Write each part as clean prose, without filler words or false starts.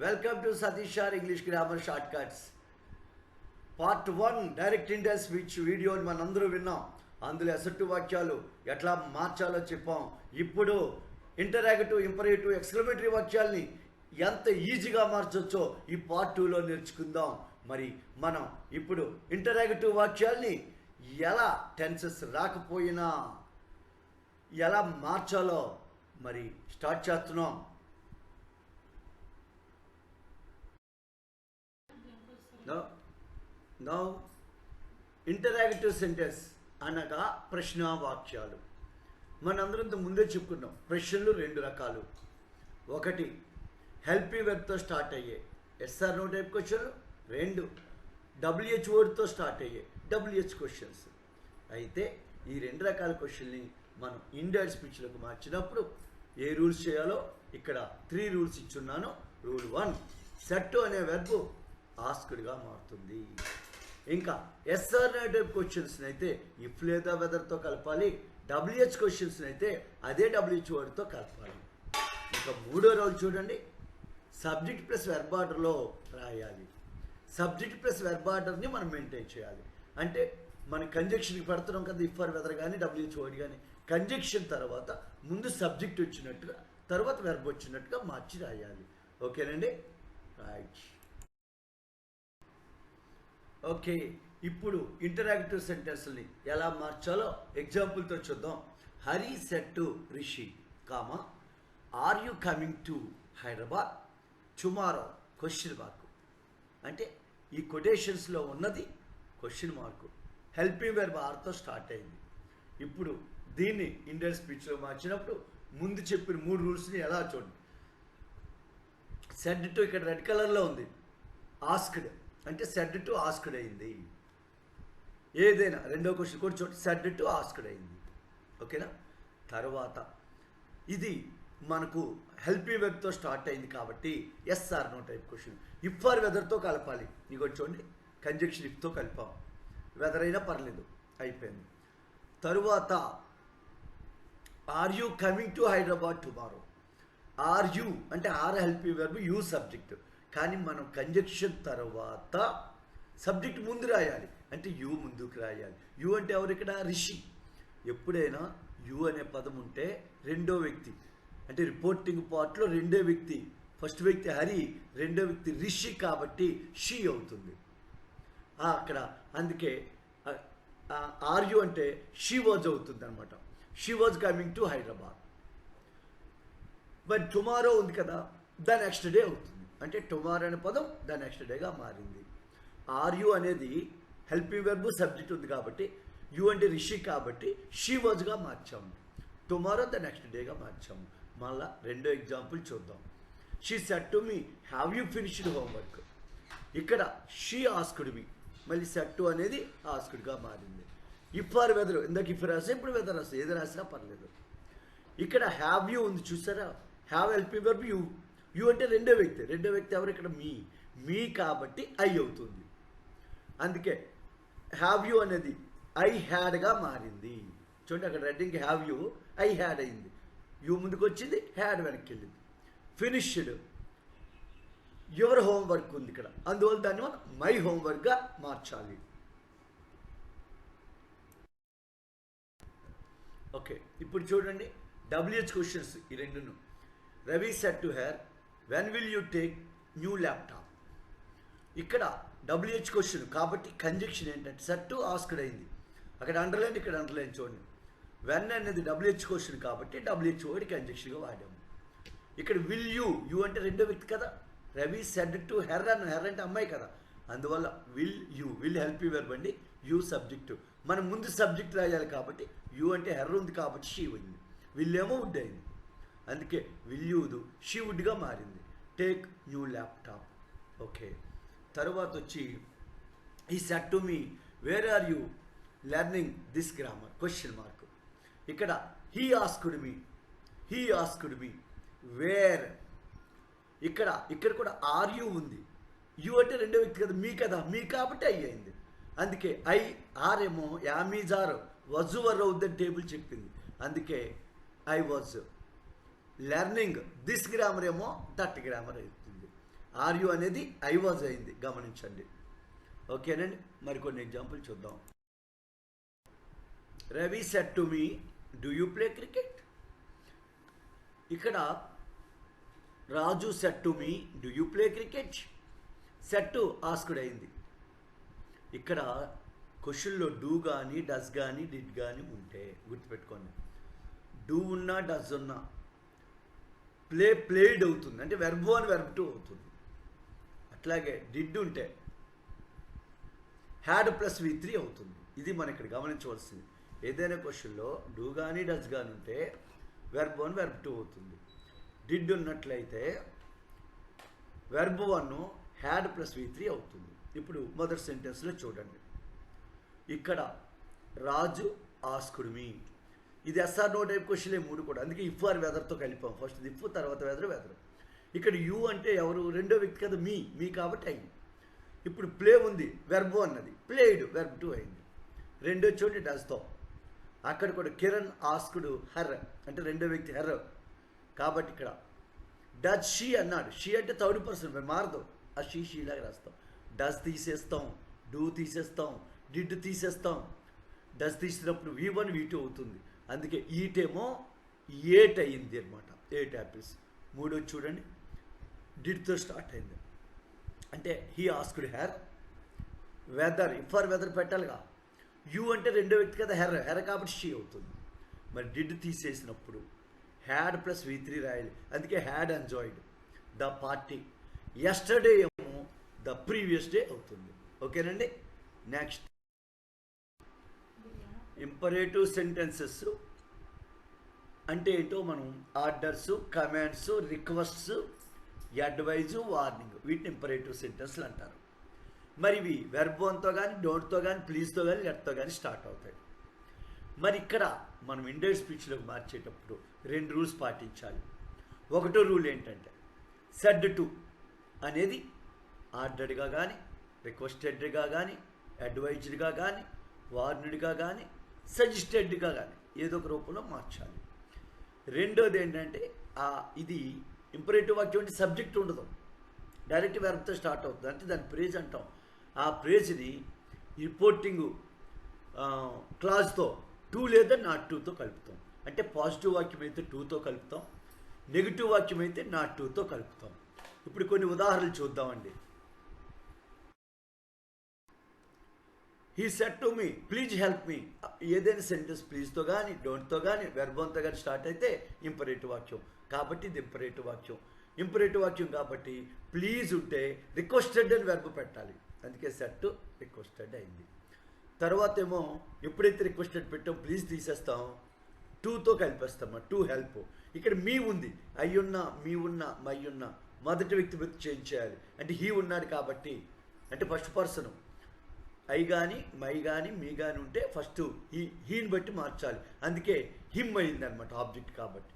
Welcome to Satish Shah English Grammar Shortcuts. Part 1 direct index speech వీడియోని మనందరూ విన్నాం. అందులో అసెట్టు వాక్యాలు ఎట్లా మార్చాలో చెప్పాం. ఇప్పుడు ఇంటరాగేటివ్, ఇంపరేటివ్, ఎక్స్క్లమేటరీ వాక్యాల్ని ఎంత ఈజీగా మార్చొచ్చో ఈ పార్ట్ 2లో నేర్చుకుందాం. మరి మనం ఇప్పుడు ఇంటరాగేటివ్ వాక్యాల్ని ఎలా టెన్సెస్ రాకపోయినా ఎలా మార్చాలో మరి స్టార్ట్ చేస్తున్నాం. నౌ ఇంటరాగేటివ్ సెంటెన్స్ అనగా ప్రశ్నావాక్యాలు. మనందరంతో ముందే చెప్పుకున్నాం. ప్రశ్నలు రెండు రకాలు. ఒకటి హెల్పీ వెర్బ్తో స్టార్ట్ అయ్యే ఎస్ఆర్ నో టైప్ క్వశ్చన్లు, రెండు WH వర్డ్తో స్టార్ట్ అయ్యే WH క్వశ్చన్స్. అయితే ఈ రెండు రకాల క్వశ్చన్ని మనం ఇండైరెక్ట్ స్పీచ్లోకి మార్చినప్పుడు ఏ రూల్స్ చేయాలో ఇక్కడ 3 రూల్స్ ఇచ్చున్నాను. రూల్ 1, సెట్ అనే వెర్బ్ ఆస్క్డ్గా మారుతుంది. ఇంకా ఎస్ఆర్ నో టైప్ క్వశ్చన్స్ని అయితే ఇఫ్ లేదా వెదర్తో కలపాలి. WH క్వశ్చన్స్ని అయితే అదే WH వర్డ్తో కలపాలి. ఇంకా మూడో రూల్ చూడండి, సబ్జెక్ట్ ప్లస్ వెర్బ్ ఆర్డర్లో రాయాలి. సబ్జెక్ట్ ప్లస్ వెర్బ్ ఆర్డర్ని మనం మెయింటైన్ చేయాలి. అంటే మన కంజక్షన్కి పెడుతున్నాం కదా, ఇఫ్ ఆర్ వెదర్ కానీ WH వర్డ్ కానీ, కంజక్షన్ తర్వాత ముందు సబ్జెక్ట్ వచ్చినట్టుగా తర్వాత వెర్బ్ వచ్చినట్టుగా మార్చి రాయాలి. ఓకేనండి, రైట్. ఓకే, ఇప్పుడు ఇంటరాక్టివ్ సెంటెన్స్ని ఎలా మార్చాలో ఎగ్జాంపుల్తో చూద్దాం. Hari said to Rishi, comma are you coming to Hyderabad tomorrow question mark. అంటే ఈ కొటేషన్స్లో ఉన్నది క్వశ్చన్ మార్కు. హెల్పింగ్ వెర్బ్ ఆర్తో స్టార్ట్ అయింది. ఇప్పుడు దీన్ని ఇండియన్ స్పీచ్లో మార్చినప్పుడు ముందు చెప్పిన 3 రూల్స్ని ఎలా చూడండి. సెడ్ టు ఇక్కడ రెడ్ కలర్లో ఉంది. ఆస్క్డ్ అంటే సెడ్ టు ఆస్క్డ్ అయింది. ఏదైనా రెండో క్వశ్చన్ కూడా చూడండి, సెడ్ టు ఆస్క్డ్ అయింది. ఓకేనా. తర్వాత ఇది మనకు హెల్పింగ్ వెర్బ్తో స్టార్ట్ అయింది కాబట్టి yes or no type question. If or వెదర్తో కలపాలి. నీకు చూడండి, కంజక్షన్ ఇఫ్తో కలిపాం, వెదర్ అయినా పర్లేదు, అయిపోయింది. తరువాత are you coming to Hyderabad tomorrow. Are you అంటే are helping verb, you subject. కానీ మనం కంజక్షన్ తర్వాత సబ్జెక్ట్ ముందు రాయాలి, అంటే యూ ముందుకు రాయాలి. యూ అంటే ఎవరు ఇక్కడ? రిషి. ఎప్పుడైనా యూ అనే పదం ఉంటే రెండో వ్యక్తి, అంటే రిపోర్టింగ్ పార్ట్లో రెండో వ్యక్తి, ఫస్ట్ వ్యక్తి హరి, రెండో వ్యక్తి రిషి కాబట్టి షీ అవుతుంది అక్కడ. అందుకే ఆర్ యూ అంటే షీ వాజ్ అవుతుంది అనమాట. She was coming to Hyderabad. But tomorrow ఉంది కదా, ద నెక్స్ట్ డే అవుతుంది. అంటే టుమారో అనే పదం ద నెక్స్ట్ డేగా మారింది. ఆర్ యూ అనేది హెల్పింగ్ వెర్బ్, సబ్జెక్ట్ ఉంది కాబట్టి, యూ అంటే రిషి కాబట్టి షీ వాజ్గా మార్చాము. టుమారో ద నెక్స్ట్ డేగా మార్చాము. మళ్ళా రెండో ఎగ్జాంపుల్ చూద్దాం. She said to me have you finished homework. ఇక్కడ షీ ఆస్క్డ్ మీ, మళ్ళీ సెడ్ టు అనేది ఆస్క్డ్గా మారింది. ఇఫ్ ఆర్ వెదర్, ఇందాక ఇఫ్ రాసా, ఇప్పుడు వెదర్ రాసా, ఏది రాసినా పర్లేదు. ఇక్కడ హ్యావ్ యూ ఉంది చూసారా, have helping verb you. You అంటే రెండో వ్యక్తి, రెండో వ్యక్తి ఎవరు ఇక్కడ? మీ కాబట్టి ఐ అవుతుంది. అందుకే హ్యావ్ యూ అనేది ఐ హ్యాడ్గా మారింది. చూడండి, అక్కడ రెడ్డింగ్ హ్యావ్ యూ ఐ హ్యాడ్ అయింది. యూ ముందుకు వచ్చింది, హ్యాడ్ వెనక్కి వెళ్ళింది. ఫినిష్డ్ యువర్ హోంవర్క్ ఉంది ఇక్కడ, అందువల్ల దాన్ని మనం మై హోంవర్క్గా మార్చాలి. ఓకే, ఇప్పుడు చూడండి WH క్వశ్చన్స్ ఈ రెండును. Ravi said to her when will you take new laptop. ఇక్కడ WH క్వశ్చన్ కాబట్టి కంజక్షన్ ఏంటంటే సెడ్ టు ఆస్క్డ్ అయింది. అక్కడ అండర్లైన్, ఇక్కడ అండర్లైన్ చూడండి. వెన్ అనేది WH క్వశ్చన్ కాబట్టి WH వర్డ్ కంజక్షన్గా వాడాము. ఇక్కడ విల్ యూ అంటే రెండో వ్యక్తి కదా. రవి సెడ్ టు హెర్ అన్న, హెర్ అంటే అమ్మాయి కదా, అందువల్ల విల్ హెల్ప్ యూ వెర్బ్ అండి, యూ సబ్జెక్టు. మనం ముందు సబ్జెక్ట్ రాయాలి కాబట్టి యూ అంటే హెర్ ఉంది కాబట్టి షీ ఉంది, విల్ ఏమో వుడ్ అయింది. అందుకే విల్ యూదు షీ వుడ్గా మారింది. Take new laptop. ఓకే, తర్వాత వచ్చి ఈ said to me where are you learning this grammar question mark. ఇక్కడ హీ ఆస్క్డ్ మీ వేర్. ఇక్కడ కూడా ఆర్ యూ ఉంది. యూ అంటే రెండో వ్యక్తి కదా, మీ కాబట్టి ఐ అయింది. అందుకే ఆర్ ఏమో యామీజ్ ఆర్ వజ్ వర్ అవుద్దని టేబుల్ చెప్పింది. అందుకే I was learning this grammar ఏమో దట్ గ్రామర్ అవుతుంది. ఆర్ యు అనేది ఐ వాజ్ అయింది, గమనించండి. ఓకేనండి. మరికొన్ని ఎగ్జాంపుల్ చూద్దాం. Ravi said to me do you play cricket. ఇక్కడ Raju said to me do you play cricket. Said to asked అయింది. ఇక్కడ క్వశ్చన్లో డూ కానీ డస్ కానీ డిడ్ కానీ ఉంటే గుర్తుపెట్టుకోండి. డూ ఉన్నా డస్ ఉన్నా ప్లేడ్ అవుతుంది, అంటే వెర్బ్ 1 వెర్బ్ 2 అవుతుంది. అట్లాగే డిడ్ ఉంటే హ్యాడ్ ప్లస్ V3 అవుతుంది. ఇది మనం ఇక్కడ గమనించవలసింది. ఏదైనా క్వశ్చన్లో డూ కానీ డస్ కానీ ఉంటే వెర్బ్ 1 వెర్బ్ 2 అవుతుంది. డిడ్ ఉన్నట్లయితే వెర్బ్ 1 హ్యాడ్ ప్లస్ V3 అవుతుంది. ఇప్పుడు మొదటి సెంటెన్స్లో చూడండి. ఇక్కడ రాజు ఆస్కుడ్ మీ. ఇది ఎస్ఆర్ నో టైప్ క్వశ్చన్లే 3 కూడా, అందుకే ఇఫ్ ఆర్ వెదర్తో కలిపాం. ఫస్ట్ ఇఫ్, తర్వాత వెదర్. ఇక్కడ యూ అంటే ఎవరు, రెండో వ్యక్తి కదా, మీ కాబట్టి అయింది. ఇప్పుడు ప్లే ఉంది, వెర్బ్ అన్నది, ప్లేడ్ వెర్బ్ 2 అయింది. రెండో చోటి డస్తో. అక్కడ కూడా కిరణ్ ఆస్కుడు హర్ అంటే రెండో వ్యక్తి హర్, కాబట్టి ఇక్కడ డస్ షీ అన్నాడు. షీ అంటే థర్డ్ పర్సన్, మారదు. ఆ షీలాగా రాస్తాం. డస్ తీసేస్తాం, డూ తీసేస్తాం, డిడ్ తీసేస్తాం. డస్ తీసినప్పుడు V1 V2 అవుతుంది. అందుకే ఈటేమో 8 అయింది అనమాట. 8 యాపిల్స్. మూడోది చూడండి, డిడ్తో స్టార్ట్ అయింది. అంటే he asked her whether, if or whether పెట్టాలిగా. యూ అంటే రెండో వ్యక్తి కదా, హెర్ కాబట్టి షీ అవుతుంది. మరి డిడ్ తీసేసినప్పుడు హ్యాడ్ ప్లస్ V3 రాయాలి. అందుకే had enjoyed the party. Yesterday ఏమో ద ప్రీవియస్ డే అవుతుంది. ఓకేనండి. నెక్స్ట్ ఇంపరేటివ్ సెంటెన్సెస్ అంటే ఏంటో మనం orders, commands, requests, advice, warning, వీటిని ఇంపరేటివ్ సెంటెన్స్లు అంటారు. మరి ఇవి వెర్బ్ 1తో కానీ డోంట్తో కానీ ప్లీజ్తో కానీ లెట్తో కానీ స్టార్ట్ అవుతాయి. మరి ఇక్కడ మనం ఇండైరెక్ట్ స్పీచ్లోకి మార్చేటప్పుడు 2 రూల్స్ పాటించాలి. ఒకటో రూల్ ఏంటంటే సెడ్ టు అనేది ఆర్డర్డ్గా కానీ, రిక్వెస్టెడ్గా కానీ, అడ్వైజ్డ్గా కానీ, వార్నుడ్గా కానీ, సజెస్టెడ్గా కానీ ఏదో ఒక రూపంలో మార్చాలి. రెండోది ఏంటంటే ఇది ఇంపరేటివ్ వాక్యం అంటే సబ్జెక్ట్ ఉండదు, డైరెక్ట్ వెర్బ్తో స్టార్ట్ అవుతుంది. అంటే దాని ప్రేజ్ అంటాం. ఆ ప్రేజ్ని రిపోర్టింగ్ క్లాజ్తో టు లేదా నాట్ టుతో కలుపుతాం. అంటే పాజిటివ్ వాక్యం అయితే టుతో కలుపుతాం, నెగిటివ్ వాక్యం అయితే నాట్ టుతో కలుపుతాం. ఇప్పుడు కొన్ని ఉదాహరణలు చూద్దామండి. He said to me please help me. ఏదైనా సెంటెన్స్ ప్లీజ్తో కానీ డోంట్తో కానీ వెర్బ్ 1తో కానీ స్టార్ట్ అయితే ఇంపరేటివ్ వాక్యం, కాబట్టి ఇది ఇంపరేటివ్ వాక్యం. ఇంపరేటివ్ వాక్యం కాబట్టి ప్లీజ్ ఉంటే రిక్వెస్టెడ్ అని వెర్బ్ పెట్టాలి. అందుకే సెడ్ టు రిక్వెస్టెడ్ అయింది. తర్వాత ఏమో ఎప్పుడైతే రిక్వెస్టెడ్ పెట్టాం ప్లీజ్ తీసేస్తాం, టుతో కలిపేస్తాం. To help. ఇక్కడ మీ ఉంది, అయ్యున్నా, మీ ఉన్నా, మై ఉన్నా, మొదటి వ్యక్తి చేంజ్ చేయాలి. అంటే హీ ఉన్నాడు కాబట్టి, అంటే ఫస్ట్ పర్సన్ ఐ కానీ, మై కానీ, మీ కానీ ఉంటే ఫస్ట్ హీని బట్టి మార్చాలి. అందుకే హిమ్ అయింది అనమాట, ఆబ్జెక్ట్ కాబట్టి.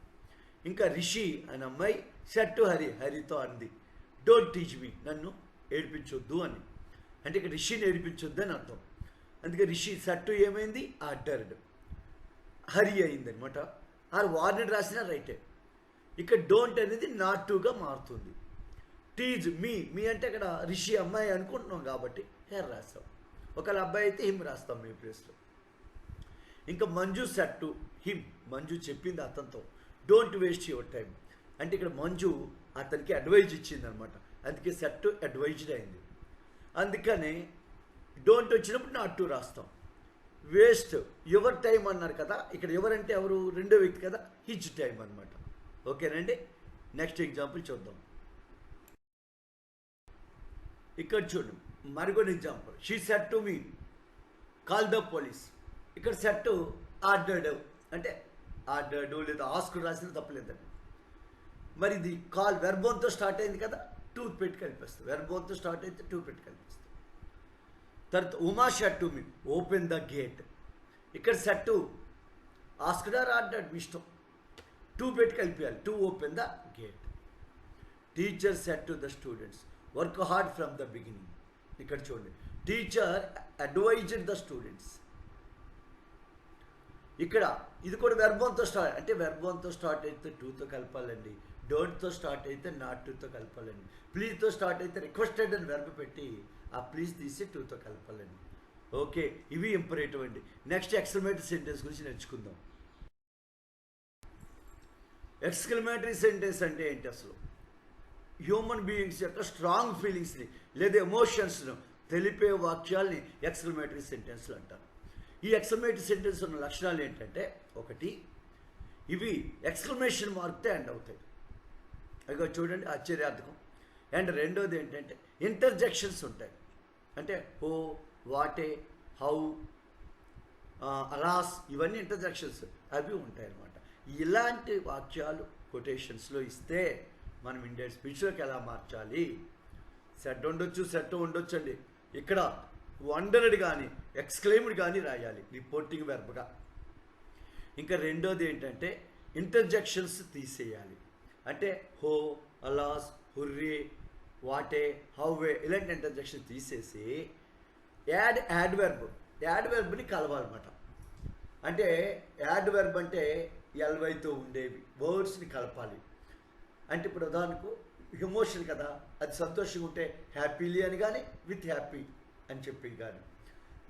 ఇంకా రిషి అని అమ్మాయి సెడ్ టు హరి, హరితో అంది డోంట్ టీచ్ మీ, నన్ను ఏడిపించొద్దు అని. అంటే ఇక్కడ రిషిని ఏడిపించొద్దు అని అర్థం. అందుకే రిషి సెడ్ టు ఏమైంది, ఆర్డర్డ్, హరి అయింది అనమాట. ఆర్ వార్నెడ్ రాసినా రైటే. ఇక్కడ డోంట్ అనేది నాట్ టుగా మారుతుంది. టీజ్ మీ అంటే అక్కడ రిషి అమ్మాయి అనుకుంటున్నాం కాబట్టి హెర్ రాస్తాం. ఒకవేళ అబ్బాయి అయితే హిమ్ రాస్తాం మీ ప్లేస్లో. ఇంకా Manju said to him, Manju చెప్పింది అతనితో డోంట్ వేస్ట్ యువర్ టైం. అంటే ఇక్కడ మంజు అతనికి అడ్వైజ్ ఇచ్చింది అనమాట. అందుకే సెడ్ టు అడ్వైజ్డ్ అయింది. అందుకనే డోంట్ వచ్చినప్పుడు నాట్ టు రాస్తాం. వేస్ట్ యువర్ టైం అన్నారు కదా, ఇక్కడ ఎవరంటే ఎవరు, రెండో వ్యక్తి కదా, హిజ్ టైం అనమాట. ఓకేనండి. నెక్స్ట్ ఎగ్జాంపుల్ చూద్దాం. ఇక్కడ చూడండి మరికొన్ని example. She said to me call the police. ఇక్కడ సెడ్ టు ఆర్డర్డ్, అంటే ఆర్డర్డ్ లేదా ఆస్క్ రాసిన తప్పలేదండి. మరి ఇది కాల్ వెర్బ్ 1తో స్టార్ట్ అయింది కదా, టూ పెట్టి కలిపేస్తాం. వెర్బ్ 1తో స్టార్ట్ అయితే టూ పెట్టి కలిపేస్తాం. తర్వాత Uma said to me open the gate. ఇక్కడ said to asked or ordered మీ ఇష్టం, టూ పెట్టి కలిపేయాలి. To open the gate. Teacher said to the students work hard from the beginning. ఇక్కడ చూడండి, టీచర్ అడ్వైజ్డ్ ద స్టూడెంట్స్. ఇక్కడ ఇది కూడా వెర్బ్ 1తో స్టార్ట్, అంటే వెర్బ్ 1తో స్టార్ట్ అయితే టూతో కలపాలండి. డోంట్తో స్టార్ట్ అయితే నాట్ టుతో కలపాలండి. ప్లీజ్తో స్టార్ట్ అయితే రిక్వెస్టెడ్ అని వెర్బ్ పెట్టి ఆ ప్లీజ్ తీసి టుతో కలపాలండి. ఓకే, ఇవి ఇంపరేటివ్ అండి. నెక్స్ట్ ఎక్స్క్లమేటరీ సెంటెన్స్ గురించి నేర్చుకుందాం. ఎక్స్క్లమేటరీ సెంటెన్స్ అంటే ఏంటి? అసలు హ్యూమన్ బీయింగ్స్ యొక్క స్ట్రాంగ్ ఫీలింగ్స్ని లేదా ఎమోషన్స్ను తెలిపే వాక్యాల్ని ఎక్స్క్లమేటరీ సెంటెన్స్లు అంటారు. ఈ ఎక్స్క్లమేటరీ సెంటెన్స్ ఉన్న లక్షణాలు ఏంటంటే, ఒకటి, ఇవి ఎక్స్క్లమేషన్ మార్క్తో ఎండ్ అవుతాయి. ఇక చూడండి, ఆశ్చర్యార్థకం. అండ్ రెండోది ఏంటంటే ఇంటర్జెక్షన్స్ ఉంటాయి. అంటే హో, వాటే, హౌ, అలాస్, ఇవన్నీ ఇంటర్జెక్షన్స్ అవి ఉంటాయి అన్నమాట. ఇలాంటి వాక్యాలు కొటేషన్స్లో ఇస్తే మనం ఇండియన్ స్పీచ్లోకి ఎలా మార్చాలి? సెట్ ఉండొచ్చు, సెట్ ఉండొచ్చు అండి. ఇక్కడ వండర్డ్ కానీ ఎక్స్క్లెయిమ్డ్ కానీ రాయాలి రిపోర్టింగ్ వెర్బ్గా. ఇంకా రెండోది ఏంటంటే ఇంటర్జెక్షన్స్ తీసేయాలి. అంటే హో, అలాస్, హుర్రే, వాటే, హౌవే ఇలాంటి ఇంటర్జెక్షన్ తీసేసి యాడ్ వెర్బ్ని కలవాలన్నమాట. అంటే యాడ్ వెర్బ్ అంటే ఎల్వైతో ఉండేవి వర్డ్స్ని కలపాలి. అంటే ఇప్పుడు ఉదాహరణకు ఎమోషన్ కదా, అది సంతోషంగా ఉంటే హ్యాపీలీ అని కానీ విత్ హ్యాపీ అని చెప్పి కానీ,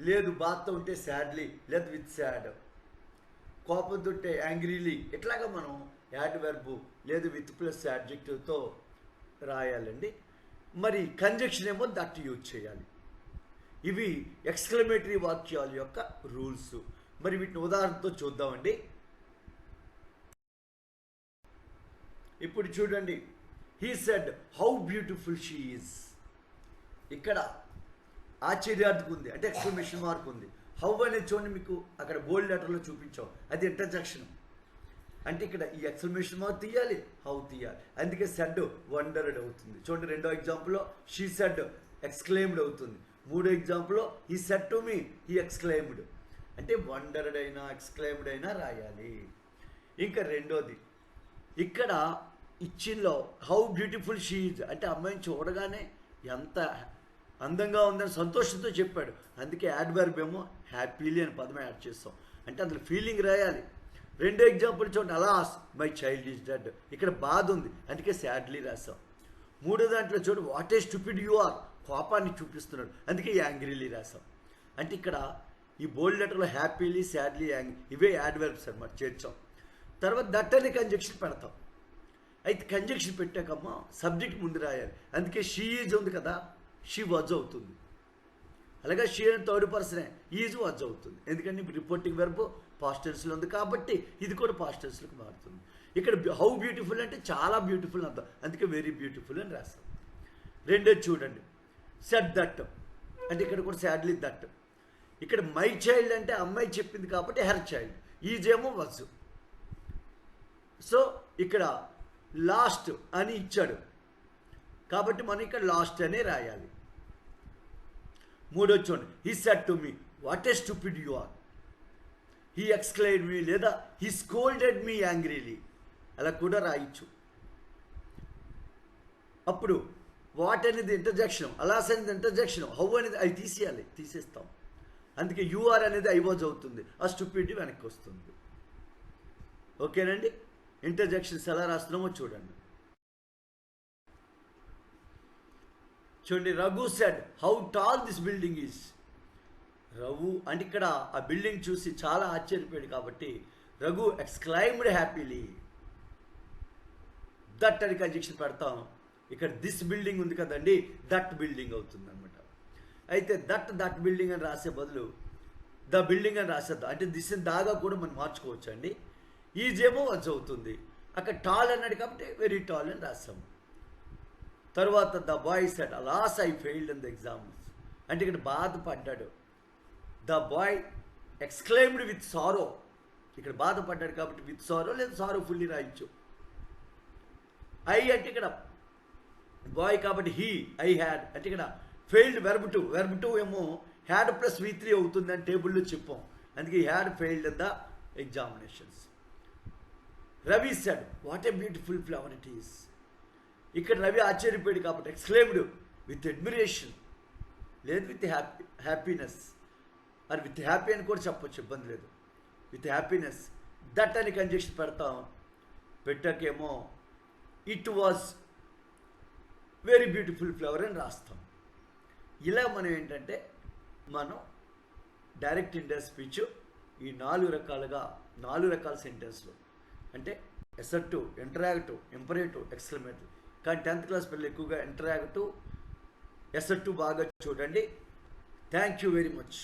లేదు బాధతో ఉంటే సాడ్లీ లేదు విత్ సాడ్, కోపంతో ఉంటే యాంగ్రీలీ, ఇట్లాగా మనం యాడ్ వెర్బు లేదు విత్ ప్లస్ యాడ్జెక్టివ్తో రాయాలండి. మరి కంజంక్షన్ ఏమో దట్ యూజ్ చేయాలి. ఇవి ఎక్స్క్లమేటరీ వాక్యాల యొక్క రూల్స్. మరి వీటిని ఉదాహరణతో చూద్దామండి. ఇప్పుడు చూడండి, he said how beautiful she is. ఇక్కడ ఆశ్చర్యార్థకు ఉంది, అంటే ఎక్స్క్లమేషన్ మార్క్ ఉంది. హౌ అనేది చూడండి, మీకు అక్కడ బోల్డ్ లెటర్లో చూపించాం, అది ఇంటర్జెక్షన్. అంటే ఇక్కడ ఈ ఎక్స్క్లమేషన్ మార్క్ తీయాలి, హౌ తీయాలి. అందుకే సెడ్ వండర్డ్ అవుతుంది. చూడండి, రెండో ఎగ్జాంపుల్లో షీ సెడ్ ఎక్స్క్లెయిమ్డ్ అవుతుంది. మూడో ఎగ్జాంపుల్లో he said to me he exclaimed. అంటే వండర్డ్ అయినా ఎక్స్క్లెయిమ్డ్ అయినా రాయాలి. ఇంకా రెండోది, ఇక్కడ ఇచ్చిన్లో హౌ బ్యూటిఫుల్ షీ ఈజ్ అంటే అమ్మాయిని చూడగానే ఎంత అందంగా ఉందని సంతోషంతో చెప్పాడు. అందుకే యాడ్ వెర్బ్ ఏమో హ్యాపీలీ అని పదమే యాడ్ చేస్తాం. అంటే అందులో ఫీలింగ్ రాయాలి. రెండో ఎగ్జాంపుల్ చూడండి, alas my child is dead, ఇక్కడ బాధ ఉంది అందుకే సాడ్లీ రాస్తాం. మూడో దాంట్లో చూడు, what a stupid you are, కోపాన్ని చూపిస్తున్నాడు అందుకే యాంగ్రీలీ రాస్తాం. అంటే ఇక్కడ ఈ బోల్డ్ లెటర్లో హ్యాపీలీ, సాడ్లీ, ఇవే యాడ్ వెర్బ్స్ అనమాట చేర్చాం. తర్వాత దట్ అనే కంజంక్షన్ పెడతాం. అయితే కంజంక్షన్ పెట్టాకమ్మా సబ్జెక్ట్ ముందు రాయాలి. అందుకే షీ ఈజ్ ఉంది కదా, షీ వాజ్ అవుతుంది. అలాగే షీ అని థర్డ్ పర్సనే, ఈజ్ వాజ్ అవుతుంది. ఎందుకంటే రిపోర్టింగ్ వెర్బ్ పాస్ట్ టెన్స్లో ఉంది కాబట్టి ఇది కూడా పాస్ట్ టెన్స్లోకి మారుతుంది. ఇక్కడ హౌ బ్యూటిఫుల్ అంటే చాలా బ్యూటిఫుల్ అర్థం, అందుకే వెరీ బ్యూటిఫుల్ అని రాస్తాం. రెండోది చూడండి, సెడ్ దట్ అంటే ఇక్కడ కూడా సాడ్లీ దట్. ఇక్కడ మై చైల్డ్ అంటే అమ్మాయి చెప్పింది కాబట్టి హెర్ చైల్డ్, ఈజ్ ఏమో వాజ్. సో ఇక్కడ లాస్ట్ అని ఇచ్చాడు కాబట్టి మనం ఇక్కడ లాస్ట్ అనే రాయాలి. మూడో చూడండి, he said to me what a stupid you are, he exclaimed me లేదా హీ స్కోల్డెడ్ మీ యాంగ్రీలీ అలా కూడా రాయొచ్చు. అప్పుడు వాట్ అనేది ఇంటర్జెక్షన్, అలాస్ అనేది ఇంటర్జెక్షన్, హౌ అనేది అవి తీసేస్తాం. అందుకే యూఆర్ అనేది ఐ వాజ్ అవుతుంది, ఆ స్టూపిడ్ వెనక్కి వస్తుంది. ఓకేనండి, ఇంటర్జెక్షన్స్ ఎలా రాస్తున్నామో చూడండి. చూడండి, Raghu said how tall this building is. Raghu అంటే ఇక్కడ ఆ బిల్డింగ్ చూసి చాలా ఆశ్చర్యపోయాడు కాబట్టి రఘు ఎక్స్క్లైమ్డ్ హ్యాపీలీ. దట్ అని కంజంక్షన్ పెడతాం. ఇక్కడ దిస్ బిల్డింగ్ ఉంది కదండి, దట్ బిల్డింగ్ అవుతుంది అనమాట. అయితే దట్ బిల్డింగ్ అని రాసే బదులు ద బిల్డింగ్ అని రాసేద్దాం. అంటే దిస్ దాగా కూడా మనం మార్చుకోవచ్చు అండి. ఈజ్ ఏమో వాజ్ అవుతుంది. అక్కడ టాల్ అన్నాడు కాబట్టి వెరీ టాల్ అని రాసాము. తర్వాత the boy said అలాస్ I failed in the exams అంటే ఇక్కడ బాధపడ్డాడు. ద బాయ్ ఎక్స్క్లెయిమ్డ్ విత్ సారో, ఇక్కడ బాధపడ్డాడు కాబట్టి విత్ సారో లేదా సారో ఫుల్లీ రాయించు. ఐ అంటే ఇక్కడ బాయ్ కాబట్టి హీ, ఐ హ్యాడ్ అంటే ఇక్కడ ఫెయిల్డ్ వెర్బ్ టు ఏమో హ్యాడ్ ప్లస్ V3 అవుతుంది అని టేబుల్లో చెప్పాం. అందుకే had failed in the examinations. Ravi said what a beautiful flower it is. ఇక్కడ రవి ఆశ్చర్యపోయాడు కాబట్టి ఎక్స్క్లెయిమ్డ్ విత్ అడ్మిరేషన్ లేదు విత్ హ్యాపీనెస్, మరి విత్ హ్యాపీ అని కూడా చెప్పొచ్చు, ఇబ్బంది లేదు. విత్ హ్యాపీనెస్ దట్ అని కంజంక్షన్ పెడతాం. పెట్టాకేమో it was very beautiful flower అని రాస్తాం. ఇలా మనం ఏంటంటే మనం డైరెక్ట్ ఇండైరెక్ట్ స్పీచ్ ఈ 4 రకాల సెంటెన్స్లు అంటే అసర్టివ్, ఇంటరాక్టివ్, ఇంపరేటివ్, ఎక్స్క్లమేటివ్. కానీ 10th క్లాస్ పిల్లలు ఎక్కువగా ఇంటరాక్టివ్, అసర్టివ్ బాగా చూడండి. Thank you very much.